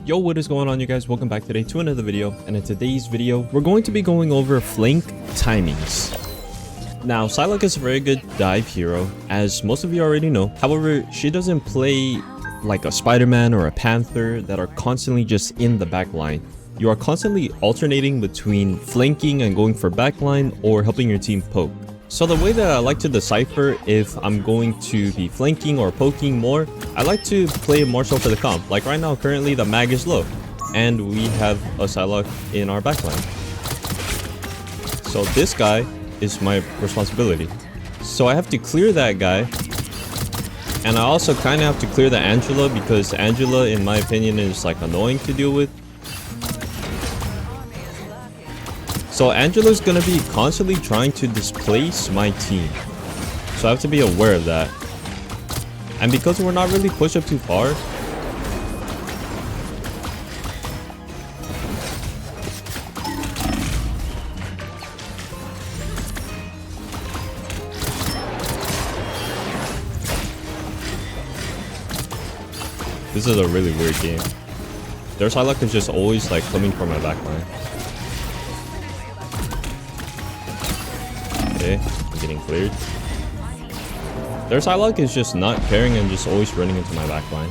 Yo, what is going on, you guys? Welcome back today to another video, and in today's video we're going to be going over flank timings. Now, Psylocke is a very good dive hero, as most of you already know. However, she doesn't play like a Spider-Man or a Panther that are constantly just in the back line. You are constantly alternating between flanking and going for backline or helping your team poke. So the way that I like to decipher if I'm going to be flanking or poking more, I like to play more so for the comp. Like right now, currently the mag is low, and we have a Psylocke in our backline. So this guy is my responsibility. So I have to clear that guy, and I also kind of have to clear the Angela, because Angela, in my opinion, is like annoying to deal with. So Angela's gonna be constantly trying to displace my team, so I have to be aware of that. And because we're not really pushed up too far, this is a really weird game. Their Psylocke is just always like coming from my backline. Okay, I'm getting cleared. Their Psylocke is just not caring and just always running into my backline.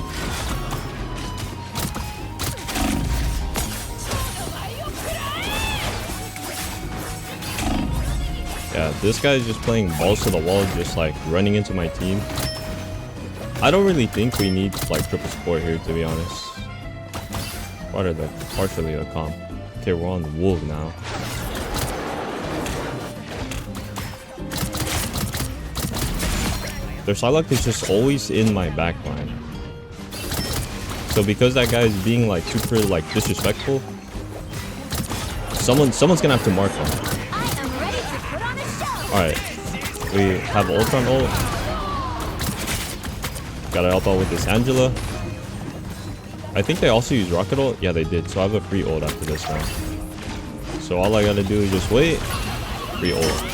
Yeah, this guy is just playing balls to the wall, just like running into my team. I don't really think we need like triple support here, to be honest. Part of the partially a comp. Okay, we're on the wolf now. Their Psylocke is just always in my backline. So because that guy is being like super like disrespectful, someone's gonna have to mark him. Alright. We have ult on ult. Gotta help out with this Angela. I think they also use rocket ult. Yeah, they did. So I have a free ult after this now. So all I gotta do is just wait. Free ult.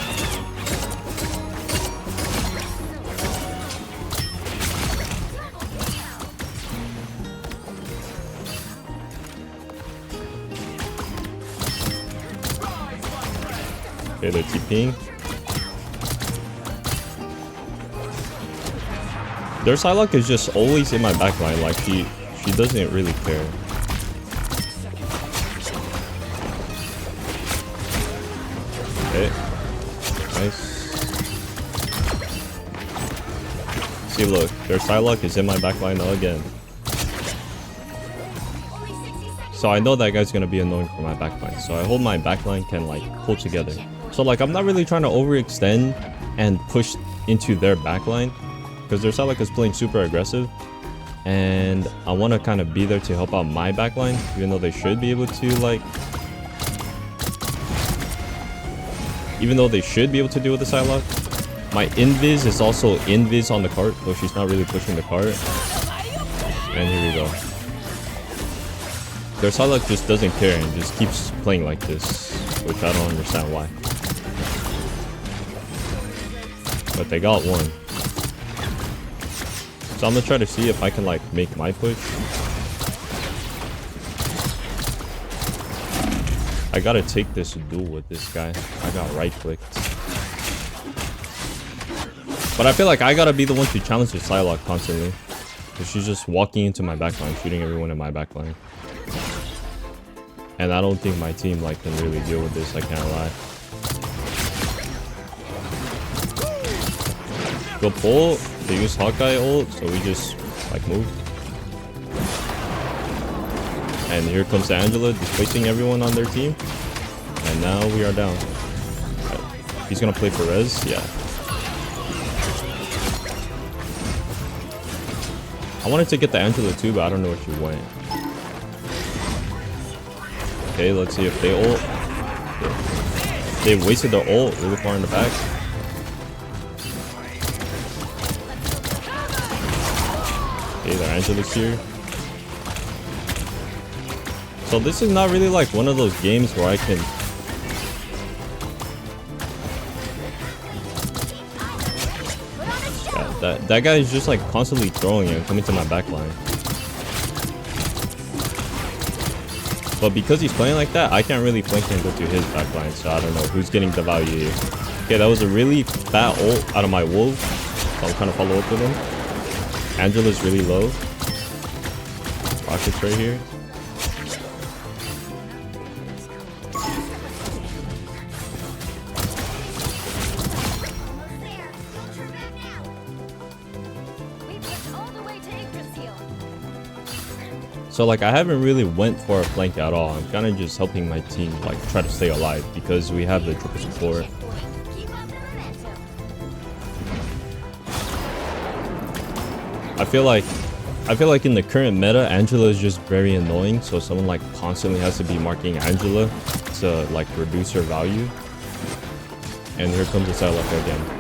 Okay, they're TPing. Their Psylocke is just always in my backline, like she doesn't really care. Okay. Nice. See, look, their Psylocke is in my backline again. So I know that guy's gonna be annoying for my backline. So I hope my backline can like hold together. So like I'm not really trying to overextend and push into their backline, because their Psylocke is playing super aggressive, and I want to kind of be there to help out my backline, even though they should be able to like, even though they should be able to deal with the Psylocke. My invis is also invis on the cart, though she's not really pushing the cart. And here we go. Their Psylocke just doesn't care and just keeps playing like this, which I don't understand why. But they got one. So I'm gonna try to see if I can like make my push. I gotta take this duel with this guy. I got right clicked. But I feel like I gotta be the one to challenge the Psylocke constantly, because she's just walking into my backline, shooting everyone in my backline. And I don't think my team like can really deal with this, I can't lie. Go pull. They use Hawkeye ult, so we just like move. And here comes the Angela displacing everyone on their team. And now we are down. Right. He's gonna play for res, yeah. I wanted to get the Angela too, but I don't know where she went. Okay, let's see if they ult. They wasted their ult really far in the back. Okay, their Angela's here. So this is not really like one of those games where I can... Yeah, that guy is just like constantly throwing and coming to my backline. But because he's playing like that, I can't really flank and go to his backline, so I don't know who's getting the value here. Okay, that was a really fat ult out of my wolf, so I'm trying to follow up with him. Angela's really low. Rockets right here. So like I haven't really went for a flank at all. I'm kind of just helping my team like try to stay alive because we have the triple support. I feel like in the current meta, Angela is just very annoying. So someone like constantly has to be marking Angela to like reduce her value. And here comes the Psylocke again.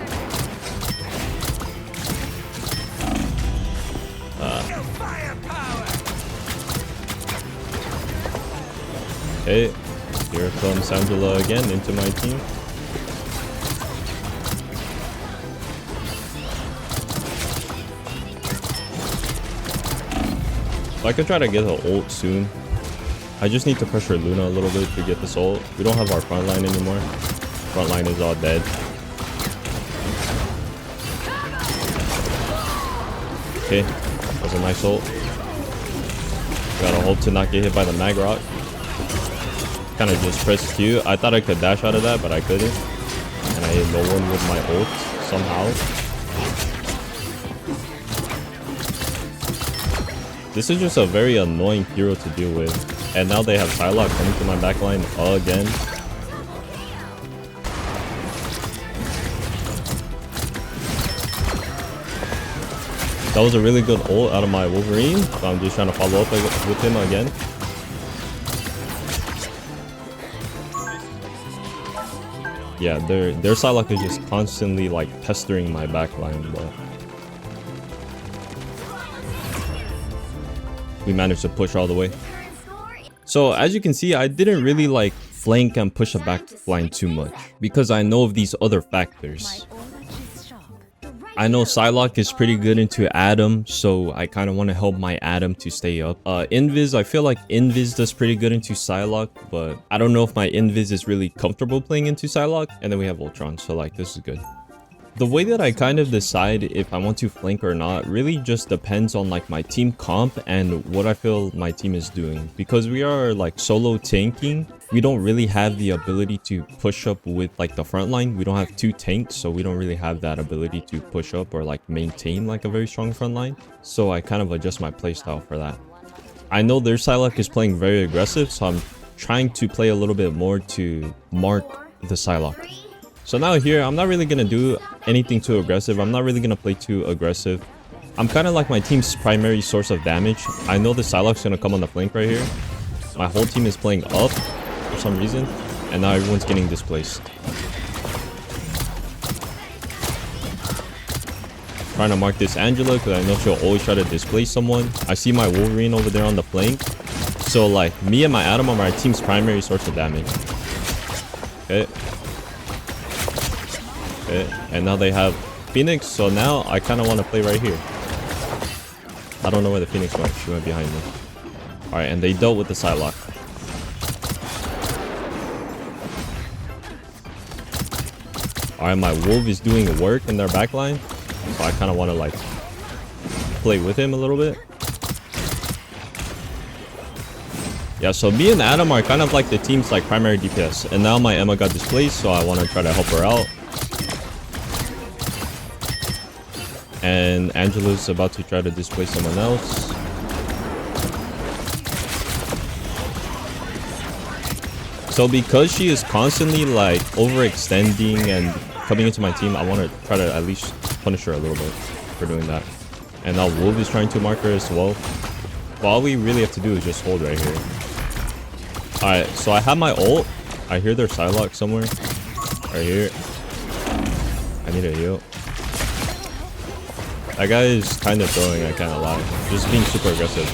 Okay, here comes Angela again into my team. So I could try to get the ult soon. I just need to pressure Luna a little bit to get this ult. We don't have our front line anymore. Front line is all dead. Okay, that was a nice ult. Gotta hope to not get hit by the mag rock. Kind of just pressed Q. I thought I could dash out of that, but I couldn't. And I hit no one with my ult somehow. This is just a very annoying hero to deal with. And now they have Psylocke coming to my backline again. That was a really good ult out of my Wolverine. So I'm just trying to follow up with him again. Yeah, their Psylocke is just constantly like pestering my backline, but we managed to push all the way. So as you can see, I didn't really like flank and push a backline too much because I know of these other factors. I know Psylocke is pretty good into Adam, so I kind of want to help my Adam to stay up. Invis, I feel like Invis does pretty good into Psylocke, but I don't know if my Invis is really comfortable playing into Psylocke. And then we have Ultron, so like this is good. The way that I kind of decide if I want to flank or not really just depends on like my team comp and what I feel my team is doing. Because we are like solo tanking, we don't really have the ability to push up with like the front line. We don't have two tanks, so we don't really have that ability to push up or like maintain like a very strong front line. So I kind of adjust my playstyle for that. I know their Psylocke is playing very aggressive, so I'm trying to play a little bit more to mark the Psylocke. So now here, I'm not really going to do anything too aggressive. I'm not really going to play too aggressive. I'm kind of like my team's primary source of damage. I know the Psylocke's going to come on the flank right here. My whole team is playing up for some reason. And now everyone's getting displaced. Trying to mark this Angela because I know she'll always try to displace someone. I see my Wolverine over there on the flank. So like me and my Adam are my team's primary source of damage. Okay. Okay, and now they have Phoenix, so now I kind of want to play right here. I don't know where the Phoenix went. She went behind me. Alright, and they dealt with the Psylocke. Alright, my Wolf is doing work in their backline, so I kind of want to like play with him a little bit. Yeah, so me and Adam are kind of like the team's like primary DPS, and now my Emma got displaced, so I want to try to help her out. And Angela's about to try to displace someone else. So because she is constantly like overextending and coming into my team, I want to try to at least punish her a little bit for doing that. And now Wolf is trying to mark her as well. But all we really have to do is just hold right here. Alright, so I have my ult. I hear their Psylocke somewhere. Right here. I need a heal. That guy is kind of throwing, I can't lie. Just being super aggressive.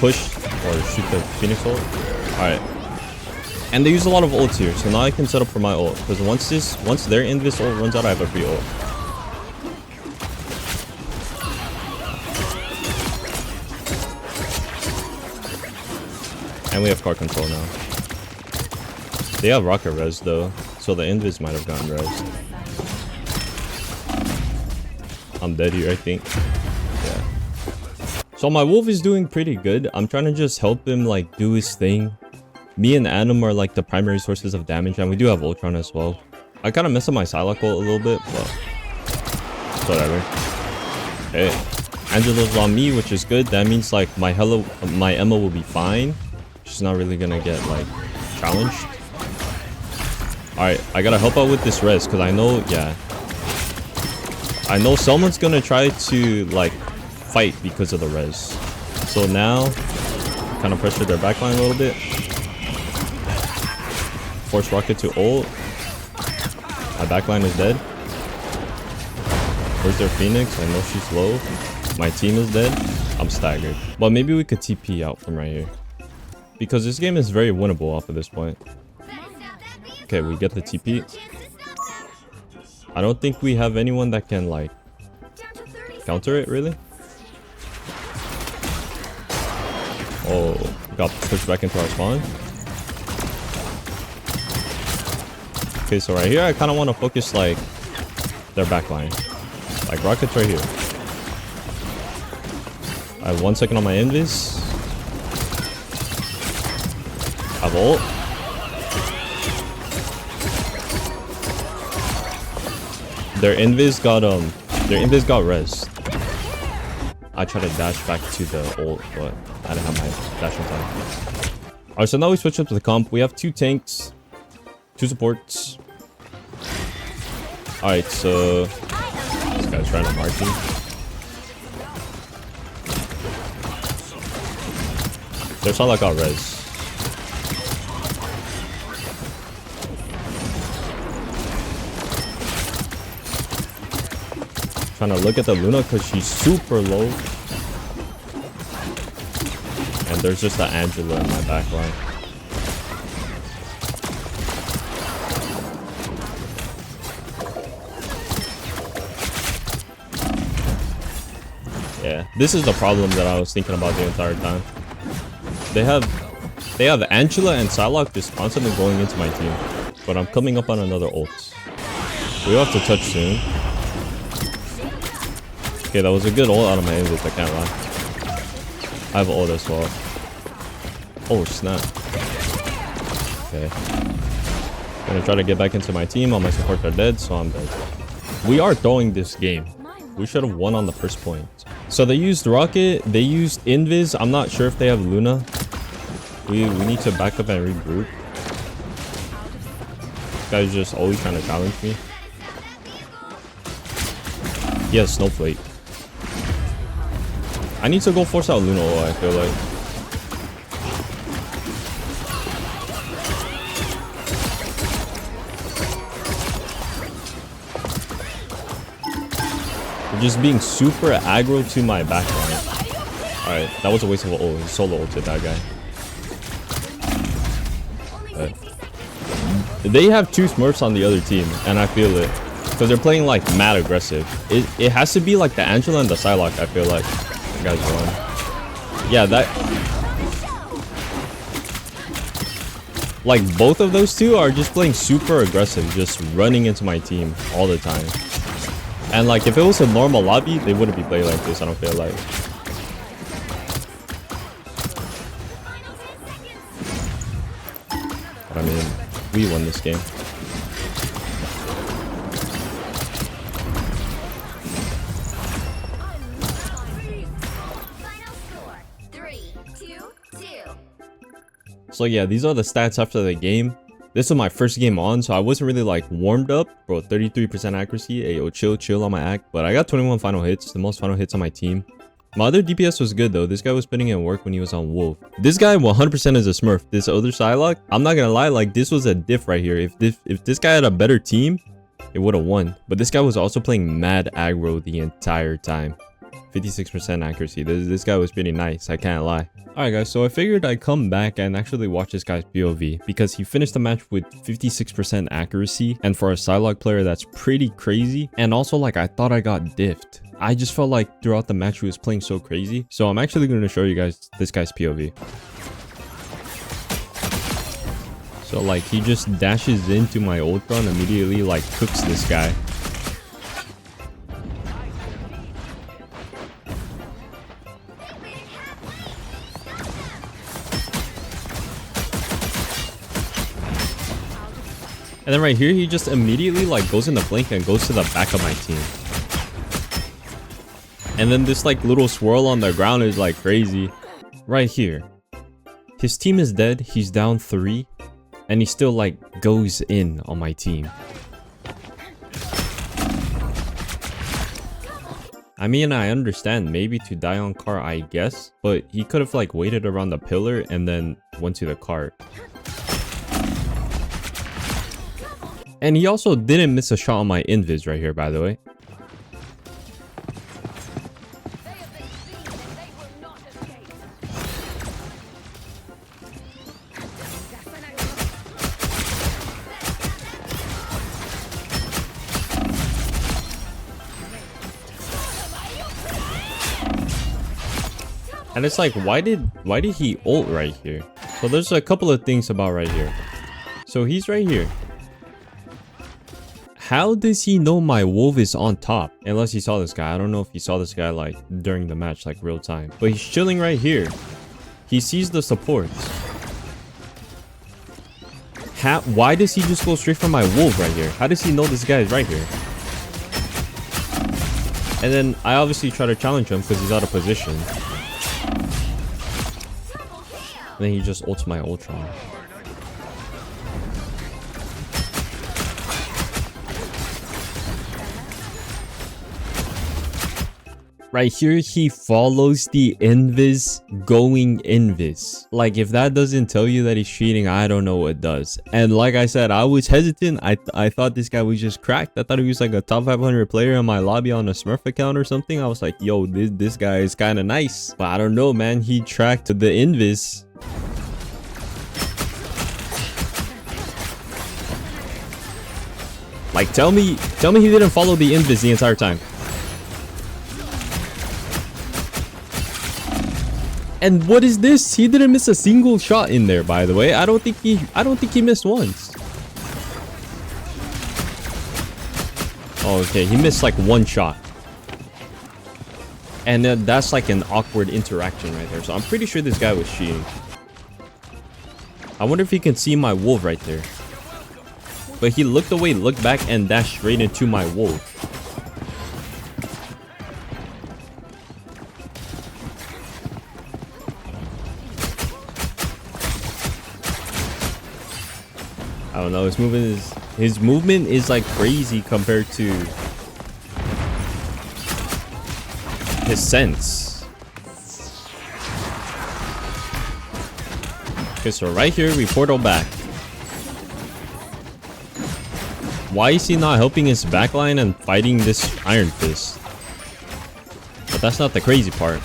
Push or shoot the Phoenix ult. Alright. And they use a lot of ults here, so now I can set up for my ult. Because once their Invis ult runs out, I have a free ult. And we have car control now. They have rocket res though, so the invis might have gotten res. I'm dead here, I think. Yeah. So my wolf is doing pretty good. I'm trying to just help him like do his thing. Me and Adam are like the primary sources of damage, and we do have Ultron as well. I kind of messed up my Psylocke a little bit, but it's whatever. Hey, Angela's on me, which is good. That means like my Emma will be fine. She's not really gonna get like challenged. Alright, I gotta help out with this res because I know, yeah. I know someone's gonna try to like fight because of the res. So now, kind of pressure their backline a little bit. Force rocket to ult. My backline is dead. Where's their Phoenix? I know she's low. My team is dead. I'm staggered. But maybe we could TP out from right here. Because this game is very winnable off of this point. Okay, we get the TP. I don't think we have anyone that can like counter it really. Oh, got pushed back into our spawn. Okay, so right here I kind of want to focus like their backline. Like rockets right here. I have 1 second on my invis. I have ult. Their invis got res. I tried to dash back to the ult, but I didn't have my dash in time. Alright, so now we switch up to the comp. We have 2 tanks, 2 supports. Alright, so this guy's trying to mark me. Their Psylocke got res. Trying to look at the Luna because she's super low. And there's just the Angela in my backline. Yeah, this is the problem that I was thinking about the entire time. They have Angela and Psylocke just constantly going into my team. But I'm coming up on another ult. We have to touch soon. Okay, that was a good ult out of my invis, I can't lie. I have ult as well. Oh, snap. Okay. Gonna try to get back into my team. All my supports are dead, so I'm dead. We are throwing this game. We should have won on the first point. So they used rocket, they used invis. I'm not sure if they have Luna. We need to back up and regroup. This guy's just always trying to challenge me. He has Snowflake. I need to go force out Luna, I feel like. They're just being super aggro to my backline. Alright, that was a waste of an ult. He solo ulted that guy. They have 2 Smurfs on the other team, and I feel it. Because they're playing like mad aggressive. It has to be like the Angela and the Psylocke, I feel like. You guys run. Yeah, that... Like, both of those 2 are just playing super aggressive. Just running into my team all the time. And like, if it was a normal lobby, they wouldn't be playing like this, I don't feel like. But I mean, we won this game. So yeah, these are the stats after the game. This was my first game on, so I wasn't really like warmed up. Bro, 33% accuracy. Hey, yo, chill on my act. But I got 21 final hits, the most final hits on my team. My other DPS was good though. This guy was putting in work when he was on Wolf. This guy 100% is a Smurf. This other Psylocke, I'm not gonna lie, like this was a diff right here. If this guy had a better team, it would have won. But this guy was also playing mad aggro the entire time. 56% accuracy. This guy was pretty nice, I can't lie. Alright guys, so I figured I'd come back and actually watch this guy's POV because he finished the match with 56% accuracy, and for a Psylocke player that's pretty crazy. And also like I thought I got diffed. I just felt like throughout the match he was playing so crazy. So I'm actually going to show you guys this guy's POV. So like he just dashes into my Ultron, immediately like cooks this guy. And then right here, he just immediately like goes in the flank and goes to the back of my team. And then this like little swirl on the ground is like crazy. Right here. His team is dead. He's down 3. And he still like goes in on my team. I mean, I understand maybe to die on car, I guess. But he could have like waited around the pillar and then went to the cart. And he also didn't miss a shot on my invis right here, by the way. And it's like, why did he ult right here? So there's a couple of things about right here. So he's right here. How does he know my wolf is on top? Unless he saw this guy. I don't know if he saw this guy like during the match, like real time. But he's chilling right here. He sees the supports. Why does he just go straight for my wolf right here? How does he know this guy is right here? And then I obviously try to challenge him because he's out of position. And then he just ults my Ultron. Right here, he follows the invis going invis. Like, if that doesn't tell you that he's cheating, I don't know what does. And like I said, I was hesitant. I thought this guy was just cracked. I thought he was like a top 500 player in my lobby on a Smurf account or something. I was like, yo, this guy is kind of nice. But I don't know, man. He tracked the invis. Like, tell me he didn't follow the invis the entire time. And what is this? He didn't miss a single shot in there, by the way. I don't think he missed once. Oh, okay, he missed like one shot. And then that's like an awkward interaction right there. So I'm pretty sure this guy was cheating. I wonder if he can see my wolf right there. But he looked away, looked back, and dashed straight into my wolf. I don't know, his movement is like crazy compared to his sense. Okay, so right here we portal back. Why is he not helping his backline and fighting this Iron Fist? But that's not the crazy part.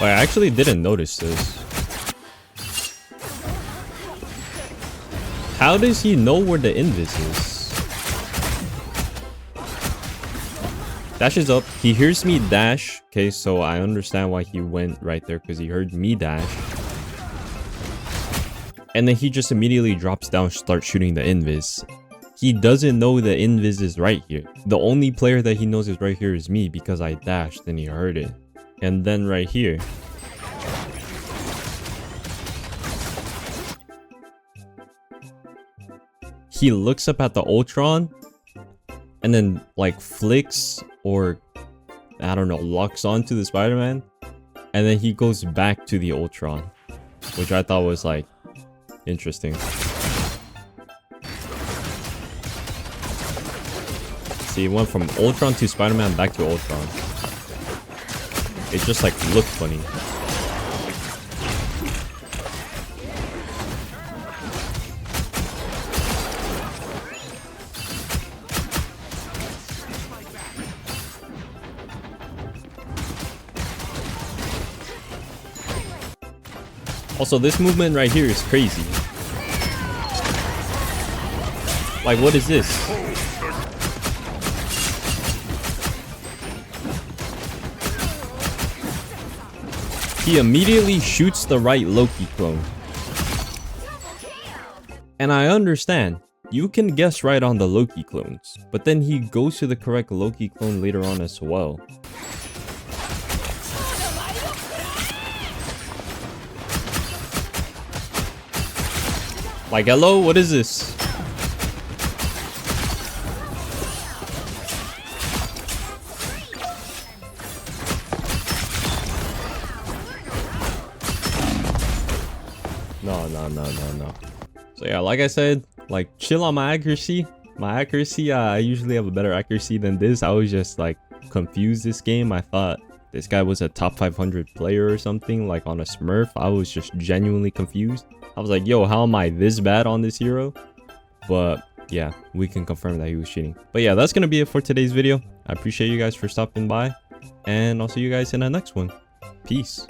Well, I actually didn't notice this. How does he know where the invis is? Dashes up. He hears me dash. Okay, so I understand why he went right there, because he heard me dash. And then he just immediately drops down, starts shooting the invis. He doesn't know the invis is right here. The only player that he knows is right here is me, because I dashed and he heard it. And then right here, he looks up at the Ultron and then like flicks or I don't know, locks onto the Spider-Man, and then he goes back to the Ultron, which I thought was like interesting. See, it went from Ultron to Spider-Man back to Ultron. It just like looked funny. Also, this movement right here is crazy. Like, what is this? he immediately shoots the right Loki clone. And I understand, you can guess right on the Loki clones, but then he goes to the correct Loki clone later on as well. Like, hello, what is this? No. So yeah, like I said, like, chill on my accuracy. I usually have a better accuracy than this. I was just like confused this game. I thought this guy was a top 500 player or something, like on a Smurf. I was just genuinely confused. I was like, yo, how am I this bad on this hero? But yeah, we can confirm that he was cheating. But yeah, that's gonna be it for today's video. I appreciate you guys for stopping by, and I'll see you guys in the next one. Peace.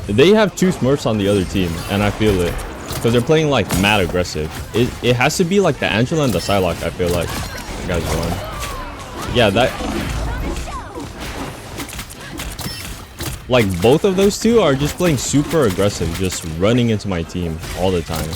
They have 2 Smurfs on the other team, and I feel it. Because they're playing like mad aggressive. It has to be like the Angela and the Psylocke, I feel like. You guys won. Yeah, that... Like, both of those two are just playing super aggressive, just running into my team all the time.